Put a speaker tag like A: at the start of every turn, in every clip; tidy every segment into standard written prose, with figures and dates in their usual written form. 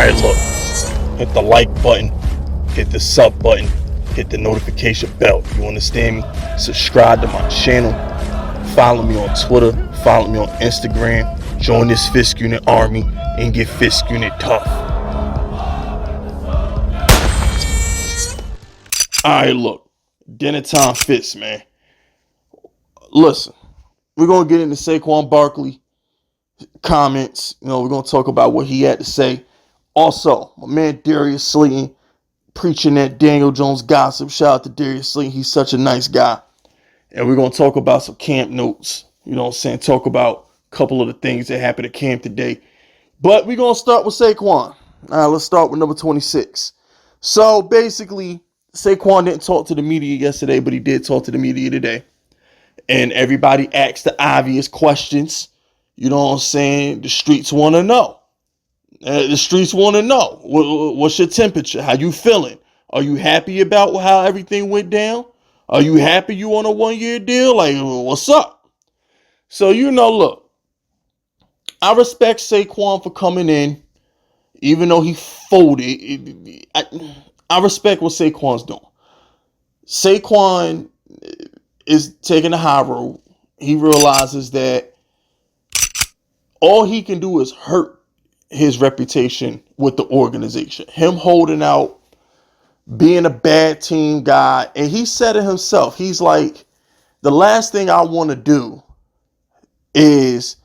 A: Alright, look. Hit the like button. Hit the sub button. Hit the notification bell. You understand me? Subscribe to my channel. Follow me on Twitter. Follow me on Instagram. Join this Fisk Unit army and get Fisk Unit tough. Alright, look. Dinner time fits, man. Listen, we're going to get into Saquon Barkley comments. We're going to talk about what he had to say. Also, my man Darius Slayton preaching that Daniel Jones gossip. Shout out to Darius Slayton. He's such a nice guy. And we're going to talk about some camp notes. You know what I'm saying? Talk about a couple of the things that happened at camp today. But we're going to start with Saquon. All right, let's start with number 26. So basically, Saquon didn't talk to the media yesterday, but he did talk to the media today. And everybody asked the obvious questions. You know what I'm saying? The streets want to know. The streets want to know. What's your temperature? How you feeling? Are you happy about how everything went down? Are you happy you on a 1-year deal? Like, what's up? So, look. I respect Saquon for coming in. Even though he folded. I respect what Saquon's doing. Saquon is taking the high road. He realizes that all he can do is hurt his reputation with the organization. Him holding out, being a bad team guy. And he said it himself. He's like, the last thing I want to do is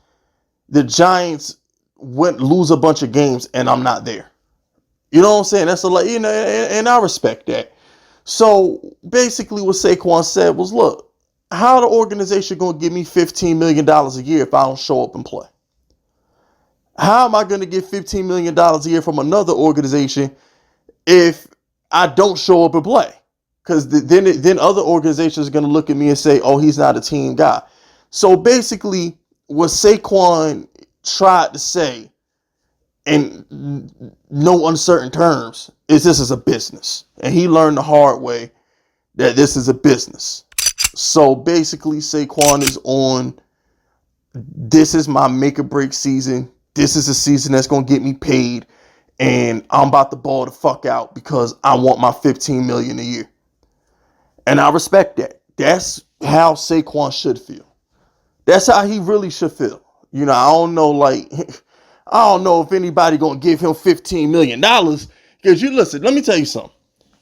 A: the Giants lose a bunch of games and I'm not there. You know what I'm saying? That's and I respect that. So basically what Saquon said was, look, how the organization going to give me $15 million a year if I don't show up and play? How am I going to get $15 million a year from another organization if I don't show up and play? Because then other organizations are going to look at me and say, oh, he's not a team guy. So basically what Saquon tried to say in no uncertain terms is this is a business. And he learned the hard way that this is a business. So basically Saquon is on, this is my make or break season. This is a season that's going to get me paid. And I'm about to ball the fuck out because I want my $15 million a year. And I respect that. That's how Saquon should feel. That's how he really should feel. I don't know, I don't know if anybody going to give him $15 million. Because listen, let me tell you something.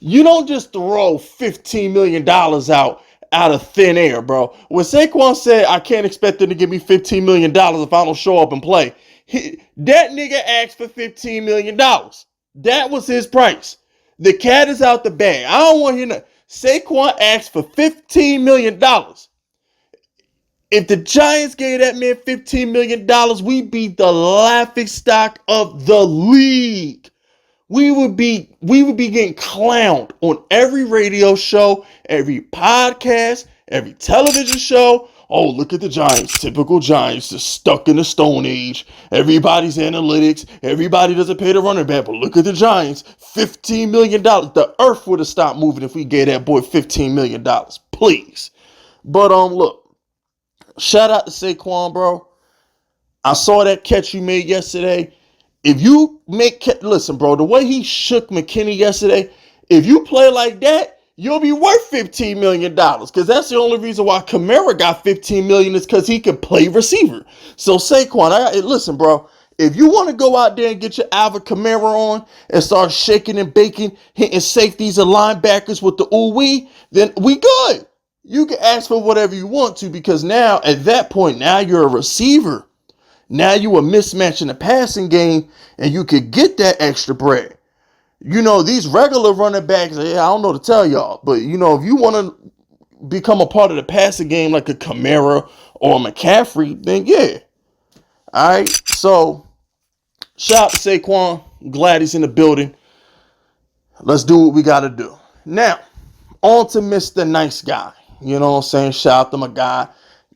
A: You don't just throw $15 million out of thin air, bro. When Saquon said, I can't expect them to give me $15 million if I don't show up and play, that nigga asked for $15 million. That was his price. The cat is out the bag. I don't want to hear nothing. Saquon asked for $15 million. If the Giants gave that man $15 million, we'd be the laughingstock of the league. We would be getting clowned on every radio show, every podcast, every television show. Oh, look at the Giants. Typical Giants, just stuck in the Stone Age. Everybody's analytics. Everybody doesn't pay the running back. But look at the Giants. $15 million. The earth would have stopped moving if we gave that boy $15 million. Please. But look. Shout out to Saquon, bro. I saw that catch you made yesterday. If you listen, bro, the way he shook McKinney yesterday, if you play like that, you'll be worth $15 million. Because that's the only reason why Kamara got $15 million is because he can play receiver. So Saquon, listen, bro, if you want to go out there and get your Alvin Kamara on and start shaking and baking, hitting safeties and linebackers with the ooh-wee, then we good. You can ask for whatever you want to because now, at that point, now you're a receiver. Now you a mismatch in the passing game and you could get that extra bread. These regular running backs, I don't know to tell y'all, but, if you want to become a part of the passing game like a Kamara or a McCaffrey, then yeah. All right, so shout out to Saquon. I'm glad he's in the building. Let's do what we got to do. Now, on to Mr. Nice Guy. You know what I'm saying? Shout out to my guy,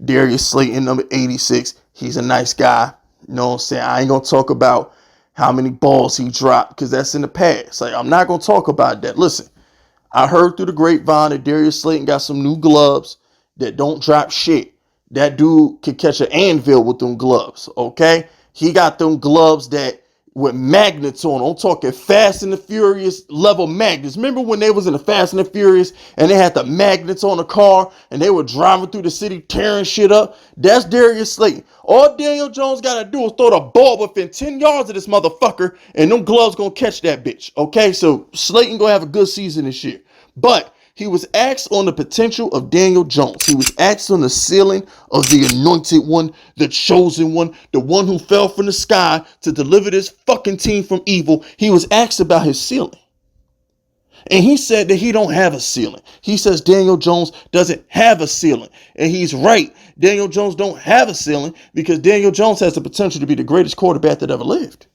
A: Darius Slayton, number 86. He's a nice guy. You know what I'm saying? I ain't going to talk about how many balls he dropped because that's in the past. I'm not going to talk about that. Listen, I heard through the grapevine that Darius Slayton got some new gloves that don't drop shit. That dude can catch an anvil with them gloves, okay? He got them gloves that with magnets on. I'm talking Fast and the Furious level magnets. Remember when they was in the Fast and the Furious and they had the magnets on the car and they were driving through the city tearing shit up? That's Darius Slayton. All Daniel Jones got to do is throw the ball within 10 yards of this motherfucker and them gloves going to catch that bitch. Okay, so Slayton going to have a good season this year. But he was asked on the potential of Daniel Jones. He was asked on the ceiling of the anointed one, the chosen one, the one who fell from the sky to deliver this fucking team from evil. He was asked about his ceiling. And he said that he don't have a ceiling. He says Daniel Jones doesn't have a ceiling. And he's right. Daniel Jones don't have a ceiling because Daniel Jones has the potential to be the greatest quarterback that ever lived.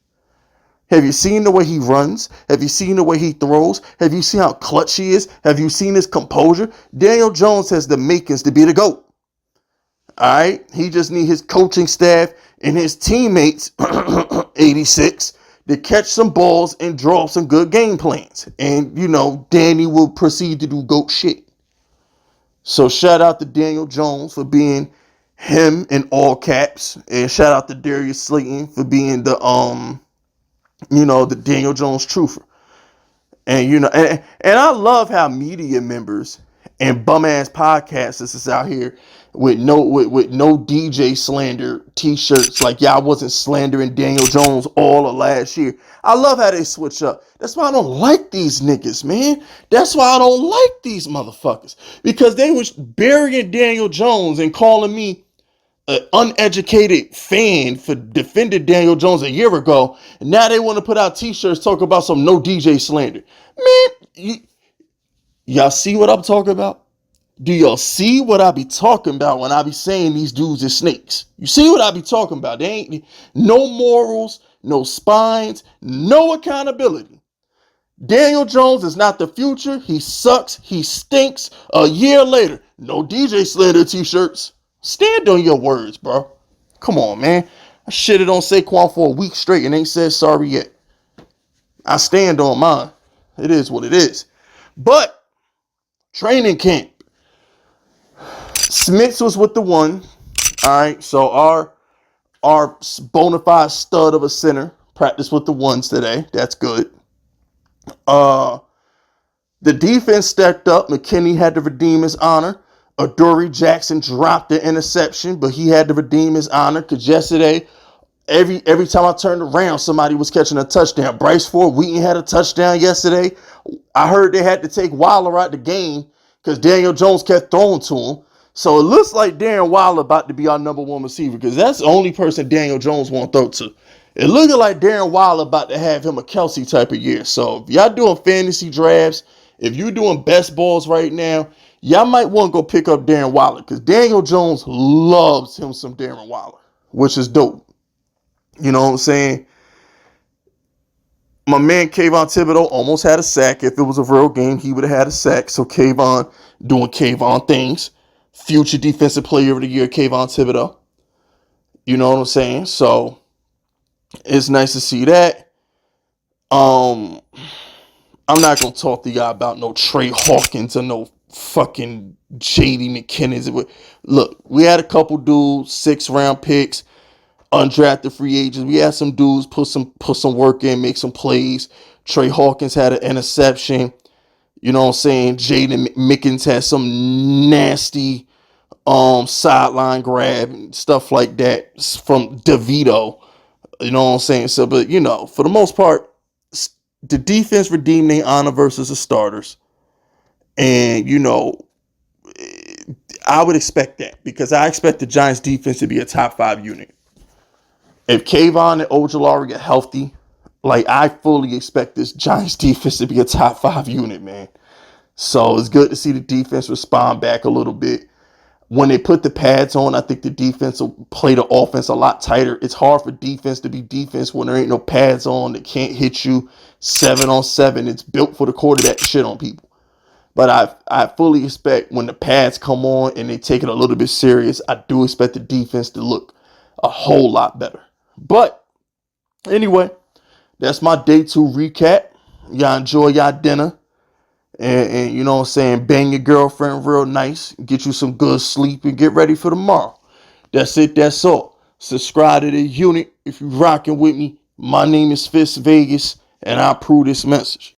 A: Have you seen the way he runs? Have you seen the way he throws? Have you seen how clutch he is? Have you seen his composure? Daniel Jones has the makings to be the GOAT. All right? He just needs his coaching staff and his teammates, 86, to catch some balls and draw up some good game plans. And, you know, Danny will proceed to do GOAT shit. So shout out to Daniel Jones for being him in all caps. And shout out to Darius Slayton for being the Daniel Jones truther. And, and I love how media members and bum ass podcasters is out here with no DJ slander t-shirts like y'all wasn't slandering Daniel Jones all of last year. I love how they switch up. That's why I don't like these niggas, man. That's why I don't like these motherfuckers. Because they was burying Daniel Jones and calling me an uneducated fan for defending Daniel Jones a year ago, and now they want to put out t-shirts talking about some no DJ slander. Man, y'all see what I'm talking about? Do y'all see what I be talking about when I be saying these dudes are snakes? You see what I be talking about? They ain't no morals, no spines, no accountability. Daniel Jones is not the future. He sucks. He stinks. A year later, no DJ slander t-shirts. Stand on your words, bro. Come on, man. I shitted on Saquon for a week straight and ain't said sorry yet. I stand on mine. It is what it is. But training camp. Smiths was with the one. All right. So our bona fide stud of a center practiced with the ones today. That's good. The defense stepped up. McKinney had to redeem his honor. Adoree Jackson dropped the interception, but he had to redeem his honor because yesterday, every time I turned around, somebody was catching a touchdown. Bryce Ford Wheaton had a touchdown yesterday. I heard they had to take Waller out the game because Daniel Jones kept throwing to him. So it looks like Darren Waller about to be our number one receiver because that's the only person Daniel Jones won't throw to. It looking like Darren Waller about to have him a Kelsey type of year. So if y'all doing fantasy drafts, if you're doing best balls right now, y'all might want to go pick up Darren Waller because Daniel Jones loves him some Darren Waller, which is dope. You know what I'm saying? My man Kayvon Thibodeau almost had a sack. If it was a real game, he would have had a sack. So Kayvon doing Kayvon things. Future Defensive Player of the Year, Kayvon Thibodeau. You know what I'm saying? So it's nice to see that. I'm not going to talk to y'all about no Trey Hawkins or no fucking J.D. McKinnon. Look, we had a couple dudes, 6th-round picks, undrafted free agents. We had some dudes put some work in, make some plays. Trey Hawkins had an interception. You know what I'm saying? Jaden Mickens had some nasty sideline grab and stuff like that from DeVito. You know what I'm saying? So, but for the most part, the defense redeemed their honor versus the starters. And, I would expect that because I expect the Giants defense to be a top 5 unit. If Kayvon and Ojulari are healthy, I fully expect this Giants defense to be a top 5 unit, man. So it's good to see the defense respond back a little bit. When they put the pads on, I think the defense will play the offense a lot tighter. It's hard for defense to be defense when there ain't no pads on. They can't hit you 7-on-7. It's built for the quarterback to shit on people. But I fully expect when the pads come on and they take it a little bit serious, I do expect the defense to look a whole lot better. But anyway, that's my day 2 recap. Y'all enjoy y'all dinner. And you know what I'm saying, bang your girlfriend real nice, get you some good sleep, and get ready for tomorrow. That's it, that's all. Subscribe to the unit if you're rocking with me. My name is Fist Vegas, and I approve this message.